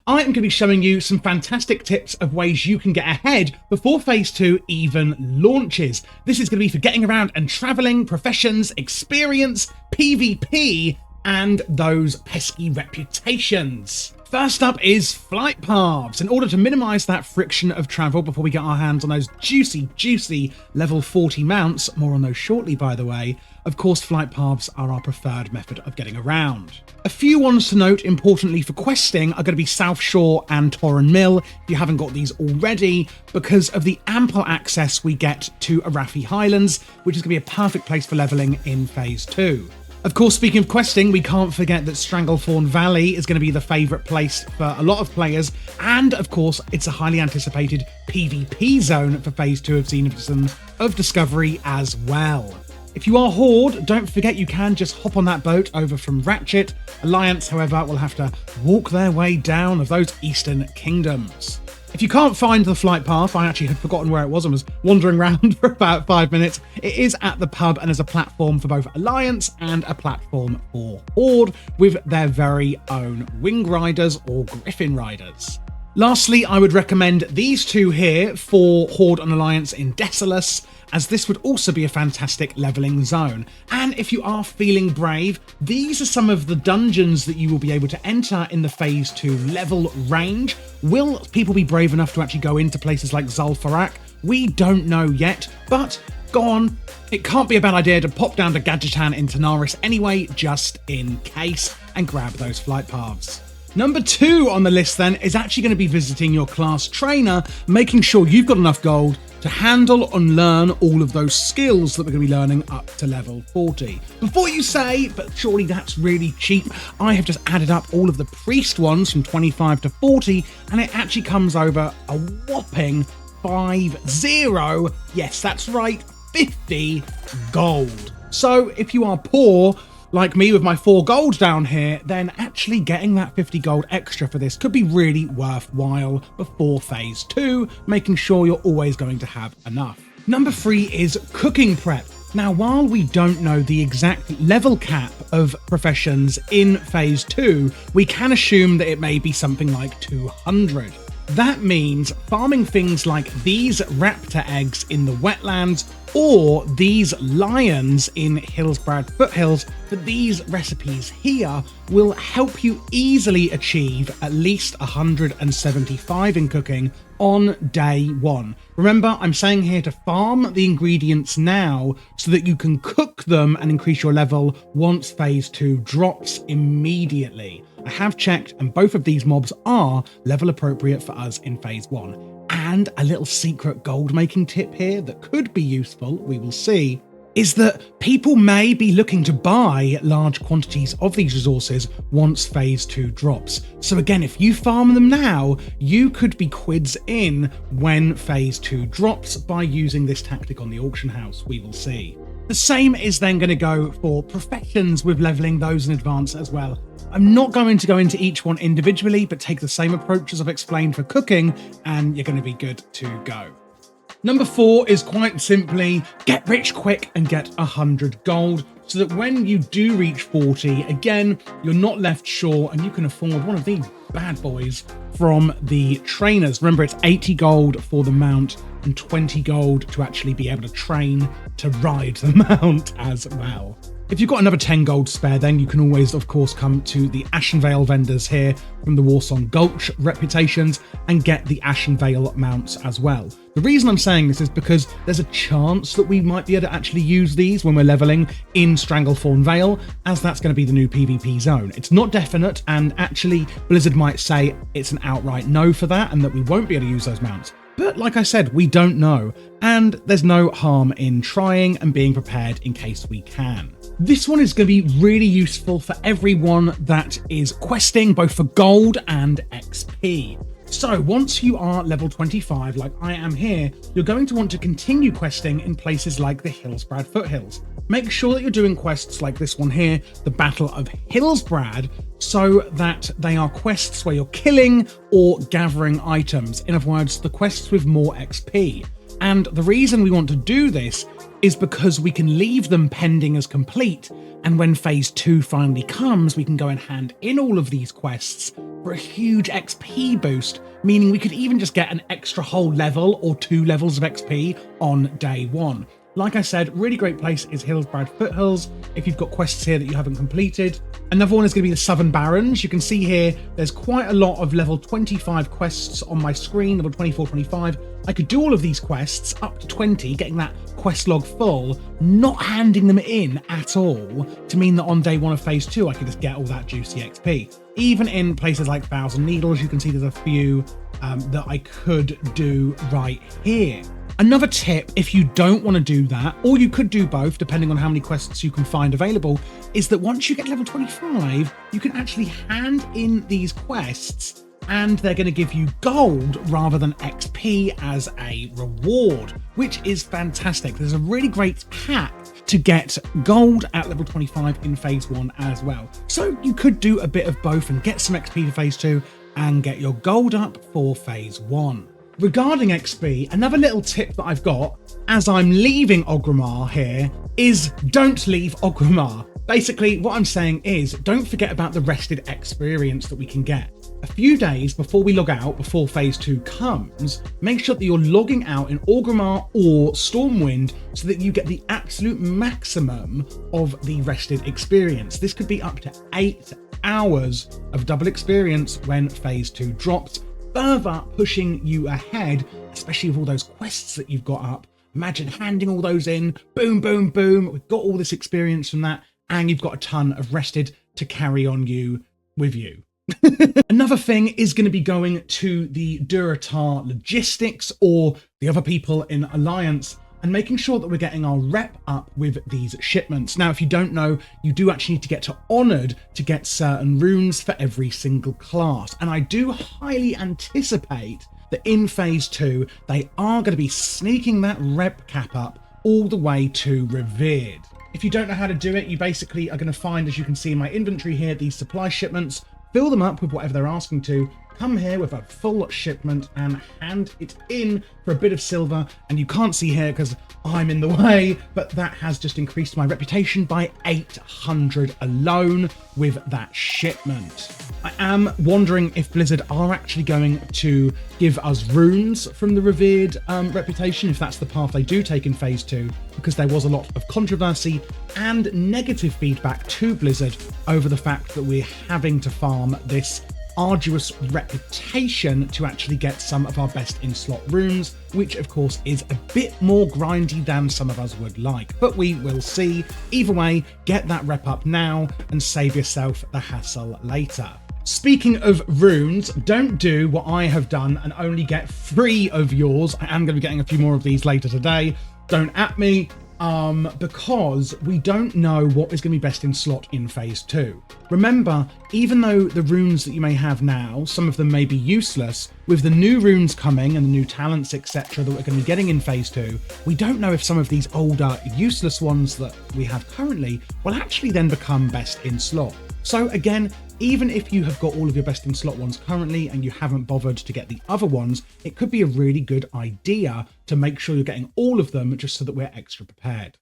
I am going to be showing you some fantastic tips of ways you can get ahead before Phase 2 even launches. This is going to be for getting around and travelling, professions, experience, PvP, and those pesky reputations. First up is flight paths. In order to minimise that friction of travel before we get our hands on those juicy level 40 mounts, more on those shortly by the way, of course flight paths are our preferred method of getting around. A few ones to note importantly for questing are going to be South Shore and Torren Mill if you haven't got these already, because of the ample access we get to Arathi Highlands, which is going to be a perfect place for levelling in Phase 2. Of course, speaking of questing, we can't forget that Stranglethorn Valley is going to be the favourite place for a lot of players, and of course, it's a highly anticipated PvP zone for Phase 2 of Xenophon of Discovery as well. If you are Horde, don't forget you can just hop on that boat over from Ratchet. Alliance, however, will have to walk their way down of those Eastern Kingdoms. If you can't find the flight path, I actually had forgotten where it was and was wandering around for about 5 minutes. It is at the pub and there's a platform for both Alliance and a platform for Horde with their very own Wing Riders or Griffin Riders. Lastly, I would recommend these two here for Horde and Alliance in Desolus, as this would also be a fantastic levelling zone. And if you are feeling brave, these are some of the dungeons that you will be able to enter in the Phase 2 level range. Will people be brave enough to actually go into places like Zul'Farrak? We don't know yet, but go on. It can't be a bad idea to pop down to Gadgetan in Tanaris anyway, just in case, and grab those flight paths. Number 2 on the list then is actually going to be visiting your class trainer, making sure you've got enough gold to handle and learn all of those skills that we're going to be learning up to level 40. Before you say, but surely that's really cheap, I have just added up all of the priest ones from 25 to 40, and it actually comes over a whopping 50, yes, that's right, 50 gold. So if you are poor, like me with my 4 gold down here, then actually getting that 50 gold extra for this could be really worthwhile before Phase 2, making sure you're always going to have enough. Number 3 is cooking prep. Now, while we don't know the exact level cap of professions in Phase 2, we can assume that it may be something like 200. That means farming things like these raptor eggs in the wetlands or these lions in Hillsbrad Foothills for these recipes here will help you easily achieve at least 175 in cooking on day 1. Remember, I'm saying here to farm the ingredients now so that you can cook them and increase your level once Phase 2 drops immediately. I have checked and both of these mobs are level appropriate for us in Phase 1. And a little secret gold making tip here that could be useful, we will see, is that people may be looking to buy large quantities of these resources once Phase 2 drops. So again, if you farm them now, you could be quids in when Phase 2 drops by using this tactic on the auction house, we will see. The same is then going to go for professions with leveling those in advance as well. I'm not going to go into each one individually, but take the same approach as I've explained for cooking, and you're going to be good to go. Number 4 is quite simply get rich quick and get 100 gold, so that when you do reach 40, again, you're not left short and you can afford one of these bad boys from the trainers. Remember, it's 80 gold for the mount and 20 gold to actually be able to train to ride the mount as well. If you've got another 10 gold spare, then you can always, of course, come to the Ashenvale vendors here from the Warsong Gulch reputations and get the Ashenvale mounts as well. The reason I'm saying this is because there's a chance that we might be able to actually use these when we're leveling in Stranglethorn Vale, as that's going to be the new PvP zone. It's not definite, and actually Blizzard might say it's an outright no for that and that we won't be able to use those mounts. But like I said, we don't know, and there's no harm in trying and being prepared in case we can. This one is going to be really useful for everyone that is questing, both for gold and XP. So once you are level 25, like I am here, you're going to want to continue questing in places like the Hillsbrad Foothills. Make sure that you're doing quests like this one here, the Battle of Hillsbrad, so that they are quests where you're killing or gathering items. In other words, the quests with more XP. And the reason we want to do this is because we can leave them pending as complete, and when phase 2 finally comes, we can go and hand in all of these quests for a huge XP boost, meaning we could even just get an extra whole level or 2 levels of XP on day 1. Like I said, really great place is Hillsbrad Foothills if you've got quests here that you haven't completed. Another one is going to be the Southern Barrens. You can see here there's quite a lot of level 25 quests on my screen, level 24, 25. I could do all of these quests up to 20, getting that quest log full, not handing them in at all, to mean that on day 1 of phase 2 I could just get all that juicy XP. Even in places like Thousand Needles, you can see there's a few that I could do right here. Another tip, if you don't want to do that, or you could do both depending on how many quests you can find available, is that once you get level 25, you can actually hand in these quests and they're going to give you gold rather than XP as a reward, which is fantastic. There's a really great hack to get gold at level 25 in phase 1 as well. So you could do a bit of both and get some XP for phase 2 and get your gold up for phase 1. Regarding XP, another little tip that I've got as I'm leaving Orgrimmar here is don't leave Orgrimmar. Basically, what I'm saying is don't forget about the rested experience that we can get. A few days before we log out, before phase 2 comes, make sure that you're logging out in Orgrimmar or Stormwind so that you get the absolute maximum of the rested experience. This could be up to 8 hours of double experience when phase 2 drops, further pushing you ahead, especially with all those quests that you've got up. Imagine handing all those in, boom, boom, boom. We've got all this experience from that, and you've got a ton of rested to carry on you with you. Another thing is going to be going to the Durotar logistics or the other people in Alliance and making sure that we're getting our rep up with these shipments. Now, if you don't know, you do actually need to get to Honoured to get certain runes for every single class. And I do highly anticipate that in phase 2, they are going to be sneaking that rep cap up all the way to Revered. If you don't know how to do it, you basically are going to find, as you can see in my inventory here, these supply shipments, fill them up with whatever they're asking to, come here with a full shipment and hand it in for a bit of silver. And you can't see here because I'm in the way, but that has just increased my reputation by 800 alone with that shipment. I am wondering if Blizzard are actually going to give us runes from the Revered reputation, if that's the path they do take in phase 2, because there was a lot of controversy and negative feedback to Blizzard over the fact that we're having to farm this arduous reputation to actually get some of our best in-slot runes, which of course is a bit more grindy than some of us would like, but we will see. Either way, get that rep up now and save yourself the hassle later. Speaking of runes, don't do what I have done and only get 3 of yours. I am going to be getting a few more of these later today. Don't at me. Because we don't know what is going to be best in slot in phase 2. Remember, even though the runes that you may have now, some of them may be useless, with the new runes coming and the new talents, etc. that we're going to be getting in phase 2, we don't know if some of these older, useless ones that we have currently will actually then become best in slot. So again, even if you have got all of your best in slot ones currently and you haven't bothered to get the other ones, it could be a really good idea to make sure you're getting all of them just so that we're extra prepared.